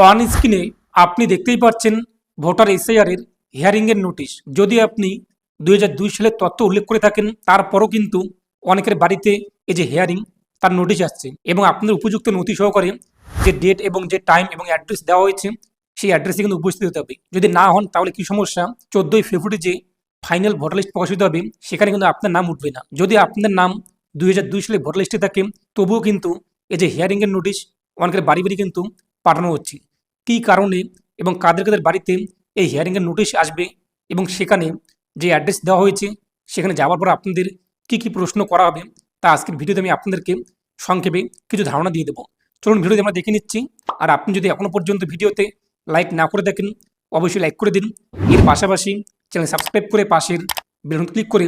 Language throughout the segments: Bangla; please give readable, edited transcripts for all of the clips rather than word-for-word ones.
অন স্ক্রিনে আপনি দেখতেই পাচ্ছেন ভোটার এসআইআর এর হিয়ারিং এর নোটিশ। যদি আপনি 2002 সালের তথ্য উল্লেখ করে থাকেন, তারপরও কিন্তু অনেকের বাড়িতে এই যে হিয়ারিং তার নোটিশ আসছে এবং আপনাদের উপযুক্ত নথি সহকারে যে ডেট এবং যে টাইম এবং অ্যাড্রেস দেওয়া হয়েছে সেই অ্যাড্রেসে কিন্তু উপস্থিত হতে হবে। যদি না হন তাহলে কি সমস্যা, 14ই ফেব্রুয়ারি যে ফাইনাল ভোটার লিস্ট প্রকাশিত হবে সেখানে কিন্তু আপনার নাম উঠবে না। যদি আপনার নাম 2002 সালে ভোটার লিস্টে থাকে তবুও কিন্তু এই যে হিয়ারিং এর নোটিশ অনেকের বাড়ি বাড়ি কিন্তু পাঠানো হচ্ছে। কী কারণে এবং কাদের কাদের বাড়িতে এই হিয়ারিংয়ের নোটিশ আসবে এবং সেখানে যে অ্যাড্রেস দেওয়া হয়েছে সেখানে যাওয়ার পর আপনাদের কী কী প্রশ্ন করা হবে তা আজকের ভিডিওতে আমি আপনাদেরকে সংক্ষেপে কিছু ধারণা দিয়ে দেবো। চলুন ভিডিওতে আমরা দেখে নিচ্ছি। আর আপনি যদি এখনও পর্যন্ত ভিডিওতে লাইক না করে দেখেন অবশ্যই লাইক করে দিন। এর পাশাপাশি চ্যানেল সাবস্ক্রাইব করে পাশের বেল ক্লিক করে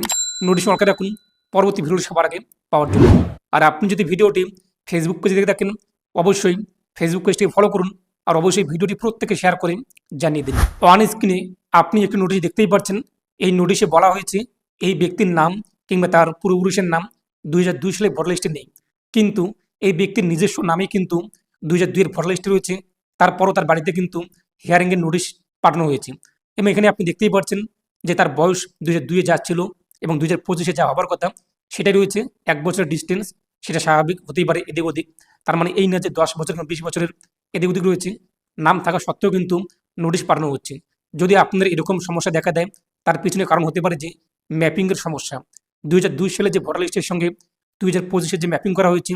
নোটিশ অন করে রাখুন পরবর্তী ভিডিও সবার আগে পাওয়ার জন্য। আর আপনি যদি ভিডিওটি ফেসবুক পেজে দেখে থাকেন অবশ্যই ফেসবুক পেজটি ফলো করুন আর অবশ্যই ভিডিওটি প্রত্যেকে শেয়ার করে জানিয়ে দিন। অন স্ক্রিনে আপনি একটি নোটিশ দেখতেই পাচ্ছেন। এই নোটিশে বলা হয়েছে এই ব্যক্তির নাম কিংবা তার পূর্বপুরুষের নাম 2002 সালে ভোটার লিস্টে নেই, কিন্তু এই ব্যক্তির নিজস্ব নামে কিন্তু 2002 এর ভোটার লিস্টে রয়েছে। তারপরও তার বাড়িতে কিন্তু হিয়ারিংয়ের নোটিশ পাঠানো হয়েছে এবং এখানে আপনি দেখতেই পাচ্ছেন যে তার বয়স 2002-এ যা ছিল এবং 2025-এ যা হবার কথা সেটাই রয়েছে। 1 বছরের ডিস্টেন্স, সেটা স্বাভাবিক হতেই পারে এদিক ওদিক। তার মানে এই না যে 10 বছর কিংবা 20 বছরের এদিক ওদিক রয়েছে। নাম থাকা সত্ত্বেও কিন্তু নোটিশ পাঠানো হচ্ছে। যদি আপনাদের এরকম সমস্যা দেখা দেয় তার পিছনে কারণ হতে পারে যে ম্যাপিংয়ের সমস্যা। 2002 সালে যে ভোটার লিস্টের সঙ্গে 2025-এর যে ম্যাপিং করা হয়েছে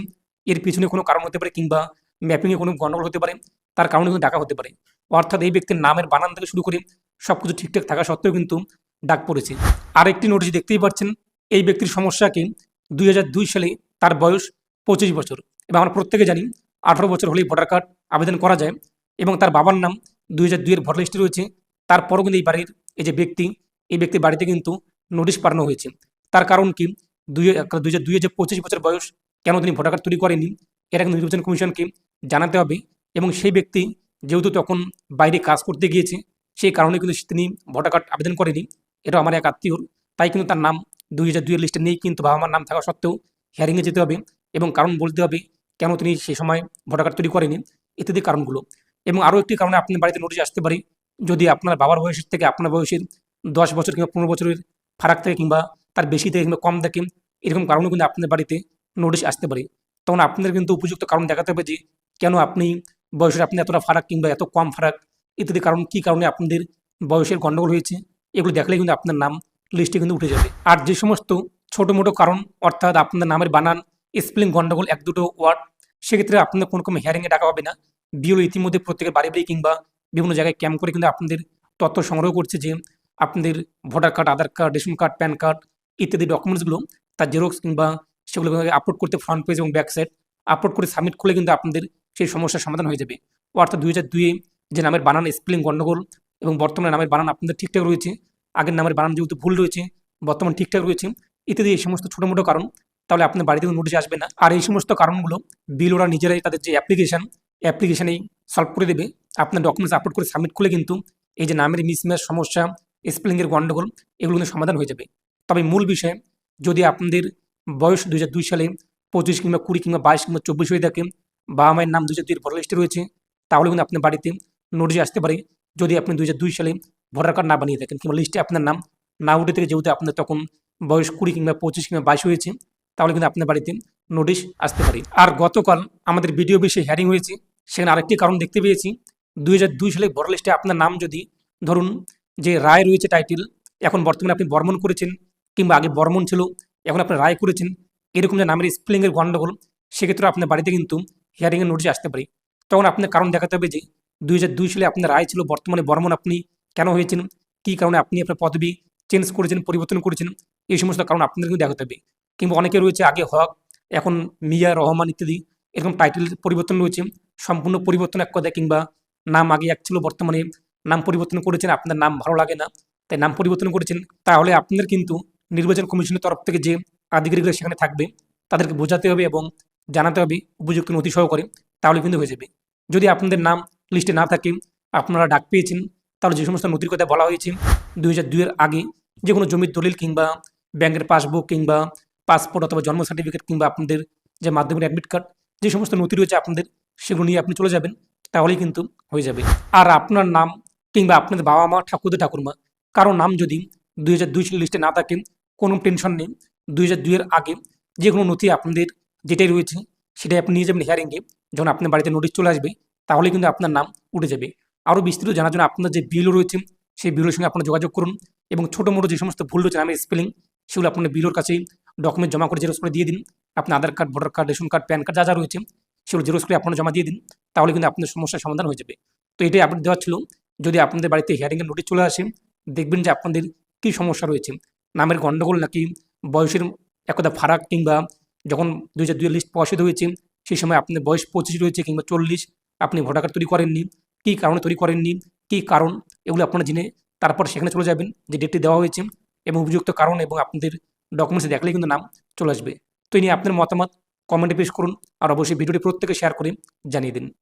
এর পিছনে কোনো কারণ হতে পারে কিংবা ম্যাপিংয়ে কোনো গণ্ডগোল হতে পারে, তার কারণে কিন্তু ডাকা হতে পারে। অর্থাৎ এই ব্যক্তির নামের বানান থেকে শুরু করে সব কিছু ঠিকঠাক থাকা সত্ত্বেও কিন্তু ডাক পড়েছে। আরেকটি নোটিশ দেখতেই পাচ্ছেন এই ব্যক্তির সমস্যা কি, 2002 সালে তার বয়স 25 বছর এবং আমরা প্রত্যেকে জানি 18 বছর হলেই ভোটার কার্ড আবেদন করা যায় এবং তার বাবার নাম 2002 এর ভোটার লিস্টে রয়েছে। তারপরও কিন্তু এই বাড়ির এই যে ব্যক্তি, এই ব্যক্তির বাড়িতে কিন্তু নোটিশ পাঠানো হয়েছে। তার কারণ কি, 2002 যে 25 বছর বয়স কেন তিনি ভোটার কার্ড তৈরি করেনি এটা কিন্তু নির্বাচন কমিশনকে জানাতে হবে এবং সেই ব্যক্তি যেহেতু তখন বাইরে কাজ করতে গিয়েছে সেই কারণে কিন্তু তিনি ভোটার কার্ড আবেদন করেনি। এটা আমার এক আত্মীয়র, তাই কিন্তু তার নাম 2002 এর লিস্টে নেই, কিন্তু বাবা মার নাম থাকা সত্ত্বেও হিয়ারিংয়ে যেতে হবে এবং কারণ বলতে হবে কেন তিনি সেই সময় ভোটার কার্ড তৈরি করেনি, ইত্যাদি কারণগুলো। এবং আরও একটি কারণে আপনার বাড়িতে নোটিশ আসতে পারে যদি আপনার বাবার বয়সের থেকে আপনার বয়সের 10 বছর কিংবা 15 বছরের ফারাক থাকে কিংবা তার বেশি থেকে কিংবা কম থাকে, এরকম কারণেও কিন্তু আপনার বাড়িতে নোটিশ আসতে পারে। তখন আপনাদের কিন্তু উপযুক্ত কারণ দেখাতে হবে যে কেন আপনি বয়সের আপনি এতটা ফারাক কিংবা এত কম ফারাক, ইত্যাদি কারণ কী কারণে আপনাদের বয়সের গণ্ডগোল হয়েছে এগুলো দেখলে কিন্তু আপনার নাম লিস্টে কিন্তু উঠে যাবে। আর যে সমস্ত ছোটো মোটো কারণ অর্থাৎ আপনার নামের বানান, স্পেলিং গণ্ডগোল, 1-2টো ওয়ার্ড, সেক্ষেত্রে আপনাদের কোনো রকম হিয়ারিংয়ে ডাকা হবে না। বিএলও ইতিমধ্যে প্রত্যেকের বাড়ি বাড়ি কিংবা বিভিন্ন জায়গায় ক্যাম্প করে কিন্তু আপনাদের তথ্য সংগ্রহ করছে যে আপনাদের voter card, Aadhaar card, ration card, PAN card ইত্যাদি ডকুমেন্টসগুলো তার জেরক্স কিংবা সেগুলো আপলোড করতে ফ্রন্ট পেজ এবং ব্যাক সাইড আপলোড করে সাবমিট করলে কিন্তু আপনাদের সেই সমস্যার সমাধান হয়ে যাবে। অর্থাৎ 2002-এ যে নামের বানান স্পেলিং গণ্ডগোল এবং বর্তমানে নামের বানান আপনাদের ঠিকঠাক রয়েছে, আগের নামের বানান যেহেতু ভুল রয়েছে বর্তমান ঠিকঠাক রয়েছে, ইত্যাদি এই সমস্ত ছোটো মোটো কারণ, তাহলে আপনার বাড়িতে নোটিশ আসবে না। আর এই সমস্ত কারণগুলো বিএলওরা নিজেরাই তাদের যে অ্যাপ্লিকেশানেই সলভ করে দেবে। আপনার ডকুমেন্টস আপলোড করে সাবমিট করলে কিন্তু এই যে নামের মিসম্যাচ সমস্যা, স্পেলিংয়ের গণ্ডগোল, এগুলো কিন্তু সমাধান হয়ে যাবে। তবে মূল বিষয়, যদি আপনাদের বয়স 2002 সালে 25 কিংবা 20 কিংবা 22 কিংবা 24 হয়ে থাকে, বাবা মায়ের নাম 2002 ভোটার লিস্টে রয়েছে, তাহলে কিন্তু আপনার বাড়িতে নোটিশ আসতে পারে যদি আপনি 2002 সালে ভোটার কার্ড না বানিয়ে থাকেন কিংবা লিস্টে আপনার নাম না উঠে থেকে, যেহেতু আপনার তখন বয়স 20 কিংবা 25 কিংবা 22 হয়েছে, তাহলে কিন্তু আপনার বাড়িতে নোটিশ আসতে পারে। আর গতকাল আমাদের ভিডিও বিষয়ে হিয়ারিং হয়েছে, সেখানে আরেকটি কারণ দেখতে পেয়েছি। 2002 সালে ভোটার লিস্টে আপনার নাম যদি ধরুন যে রায় রয়েছে টাইটেল, এখন বর্তমানে আপনি বর্মন করেছেন কিংবা আগে বর্মন ছিল এখন আপনি রায় করেছেন, এরকম যে নামের স্পেলিংয়ের গণ্ডগোল, সেক্ষেত্রে আপনার বাড়িতে কিন্তু হিয়ারিংয়ের নোটিশ আসতে পারে। তখন আপনার কারণ দেখাতে হবে যে 2002 সালে আপনার রায় ছিল, বর্তমানে বর্মন আপনি কেন হয়েছেন, কী কারণে আপনি আপনার পদবি চেঞ্জ করেছেন, পরিবর্তন করেছেন, এই সমস্ত কারণ আপনাদের কিন্তু দেখাতে হবে। কিংবা অনেকে রয়েছে আগে হক এখন মিয়া, রহমান ইত্যাদি এরকম টাইটেল পরিবর্তন রয়েছে, সম্পূর্ণ পরিবর্তন এক কথায়, কিংবা নাম আগে এক ছিল বর্তমানে নাম পরিবর্তন করেছেন, আপনার নাম ভালো লাগে না তাই নাম পরিবর্তন করেছেন, তাহলে আপনাদের কিন্তু নির্বাচন কমিশনের তরফ থেকে যে আধিকারিকরা সেখানে থাকবে তাদেরকে বোঝাতে হবে এবং জানাতে হবে উপযুক্ত নথি সহকারে, তাহলে কিন্তু হয়ে যাবে। যদি আপনাদের নাম লিস্টে না থাকে, আপনারা ডাক পেয়েছেন, তাহলে যে সমস্ত নথির কথা বলা হয়েছে 2002 এর আগে যে কোনো জমির দলিল কিংবা ব্যাংকের পাসবুক কিংবা পাসপোর্ট অথবা জন্ম সার্টিফিকেট কিংবা আপনাদের যে মাধ্যমিক অ্যাডমিট কার্ড, যে সমস্ত নথি রয়েছে আপনাদের, সেগুলো নিয়ে আপনি চলে যাবেন। তাহলেই কিন্তু হয়ে যাবে। আর আপনার নাম কিংবা আপনাদের বাবা মা ঠাকুরদা ঠাকুরমা কারো নাম যদি 2002 সালের লিস্টে না থাকে, কোনো টেনশন নেই। 2002 এর আগে যে কোনো নথি আপনাদের যেটাই রয়েছে সেটাই আপনি নিয়ে যাবেন হিয়ারিংয়ে। যখন আপনার বাড়িতে নোটিশ চলে আসবে তাহলে কিন্তু আপনার নাম উঠে যাবে। আরও বিস্তৃত জানার জন্য আপনার যে বিএলও রয়েছে সেই বিএলওর সঙ্গে আপনারা যোগাযোগ করুন এবং ছোটো মোটো যে সমস্ত ভুল রয়েছে নামের স্পেলিং সেগুলো আপনার বিএলওর কাছেই ডকুমেন্ট জমা করে জেরক্স করে দিয়ে দিন। আপনার Aadhaar card, voter card, ration card, PAN card যা যা রয়েছে সেগুলো জেরক্স করে আপনারা জমা দিয়ে দিন। তাহলে কিন্তু আপনাদের সমস্যার সমাধান হয়ে যাবে। তো এটাই আপডেট দেওয়া ছিল। যদি আপনাদের বাড়িতে হিয়ারিংয়ের নোটিশ চলে আসে, দেখবেন যে আপনাদের কী সমস্যা রয়েছে, নামের গণ্ডগোল নাকি বয়সের একদা ফারাক, কিংবা যখন 2002 লিস্ট প্রকাশিত হয়েছে সেই সময় আপনার বয়স 25 রয়েছে কিংবা 40, আপনি ভোটার কার্ড তৈরি করেননি, কী কারণে তৈরি করেননি, কী কারণ, এগুলো আপনারা জেনে তারপর সেখানে চলে যাবেন যে ডেটটি দেওয়া হয়েছে এবং উপযুক্ত কারণ এবং আপনাদের ডকুমেন্টস দেখলেই কিন্তু নাম চলে আসবে। তো এই নিয়ে আপনার মতামত কমেন্টে পেশ করুন আর অবশ্যই ভিডিওটি প্রত্যেকে শেয়ার করে জানিয়ে দিন।